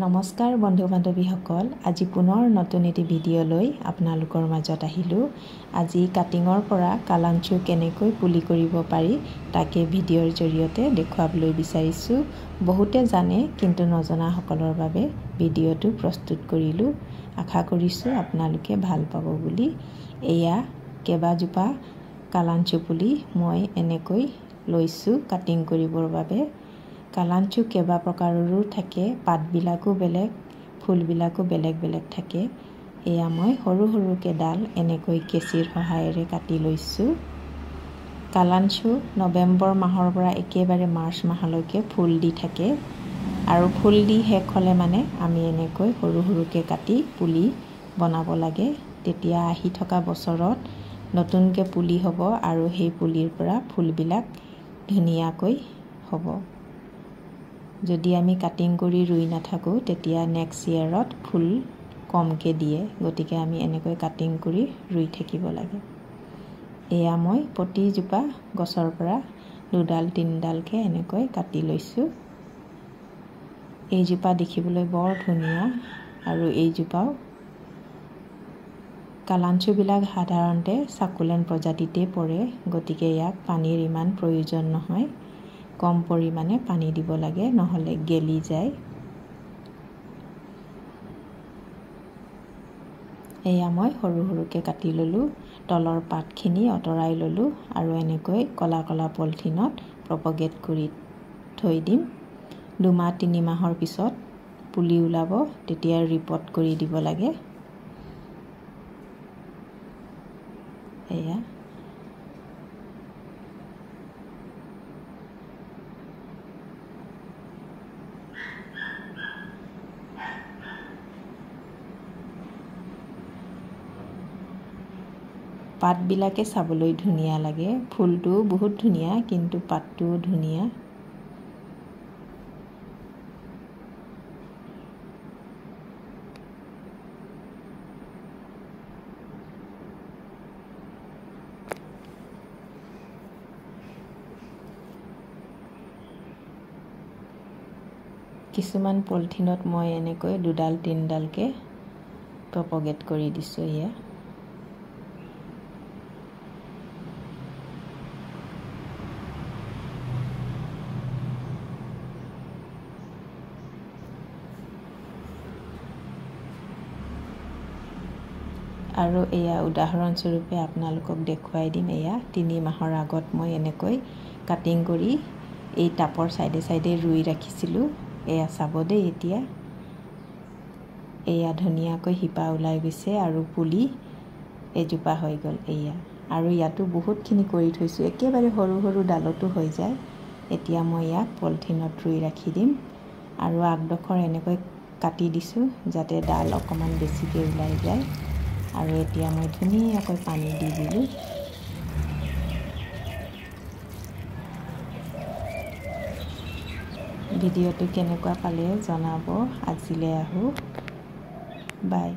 নমস্কাৰ বন্ধু বান্ধৱীসকল, আজি পুনৰ নতুন এটি ভিডিঅ' লৈ আপোনালোকৰ মাজত আহিলোঁ। আজি কাটিঙৰ পৰা কালাঞ্চু কেনেকৈ পুলি কৰিব পাৰি তাকে ভিডিঅ'ৰ জৰিয়তে দেখুৱাবলৈ বিচাৰিছোঁ। বহুতে জানে কিন্তু নজনাসকলৰ বাবে ভিডিঅ'টো প্ৰস্তুত কৰিলোঁ। আশা কৰিছোঁ আপোনালোকে ভাল পাব বুলি। এয়া কেইবাজোপা কালাঞ্চু পুলি মই এনেকৈ লৈছোঁ কাটিং কৰিবৰ বাবে। কালাঞ্চু কেইবা প্ৰকাৰৰো থাকে, পাতবিলাকো বেলেগ, ফুলবিলাকো বেলেগ বেলেগ থাকে। এয়া মই সৰু সৰুকৈ ডাল এনেকৈ কেঁচিৰ সহায়েৰে কাটি লৈছোঁ। কালাঞ্চু নৱেম্বৰ মাহৰ পৰা একেবাৰে মাৰ্চ মাহলৈকে ফুল দি থাকে আৰু ফুল দি শেষ হ'লে মানে আমি এনেকৈ সৰু সৰুকৈ কাটি পুলি বনাব লাগে। তেতিয়া আহি থকা বছৰত নতুনকৈ পুলি হ'ব আৰু সেই পুলিৰ পৰা ফুলবিলাক ধুনীয়াকৈ হ'ব। যদি আমি কাটিং কৰি ৰুই নাথাকোঁ তেতিয়া নেক্সট ইয়েৰত ফুল কমকৈ দিয়ে, গতিকে আমি এনেকৈ কাটিং কৰি ৰুই থাকিব লাগে। এয়া মই প্ৰতিজোপা গছৰ পৰা দুডাল তিনিডালকৈ এনেকৈ কাটি লৈছোঁ। এইজোপা দেখিবলৈ বৰ ধুনীয়া আৰু এইজোপাও। কালাঞ্চুবিলাক সাধাৰণতে চাকুলেণ্ট প্ৰজাতিতে পৰে, গতিকে ইয়াক পানীৰ ইমান প্ৰয়োজন নহয়। কম পৰিমাণে পানী দিব লাগে, নহ'লে গেলি যায়। এয়া মই সৰু সৰুকৈ কাটি ল'লোঁ, তলৰ পাতখিনি আঁতৰাই ল'লোঁ আৰু এনেকৈ কলা কলা পলিথিনত প্ৰপগেট কৰি থৈ দিম। 2 মাহ 3 মাহৰ পিছত পুলি ওলাব, তেতিয়া ৰিপৰ্ট কৰি দিব লাগে। এয়া পাতবিলাকে চাবলৈ ধুনীয়া লাগে, ফুলটোও বহুত ধুনীয়া কিন্তু পাতটোও ধুনীয়া। কিছুমান পলিথিনত মই এনেকৈ 2ডাল 3ডালকৈ প্ৰপগেট কৰি দিছোঁ। এয়া আৰু এয়া উদাহৰণস্বৰূপে আপোনালোকক দেখুৱাই দিম। এয়া 3 মাহৰ আগত মই এনেকৈ কাটিং কৰি এই টাপৰ চাইডে চাইডে ৰুই ৰাখিছিলোঁ। এয়া চাব দেই, এতিয়া এয়া ধুনীয়াকৈ শিপা ওলাই গৈছে আৰু পুলি এজোপা হৈ গ'ল। এয়া আৰু ইয়াতো বহুতখিনি কৰি থৈছোঁ, একেবাৰে সৰু সৰু ডালতো হৈ যায়। এতিয়া মই ইয়াক পলিথিনত ৰুই ৰাখি দিম আৰু আগডোখৰ এনেকৈ কাটি দিছোঁ যাতে ডাল অকণমান বেছিকৈ ওলাই যায়। আৰু এতিয়া মই ধুনীয়াকৈ পানী দি দিলোঁ। ভিডিঅ'টো কেনেকুৱা পালে জনাব। আজিলৈ আহোঁ, বাই।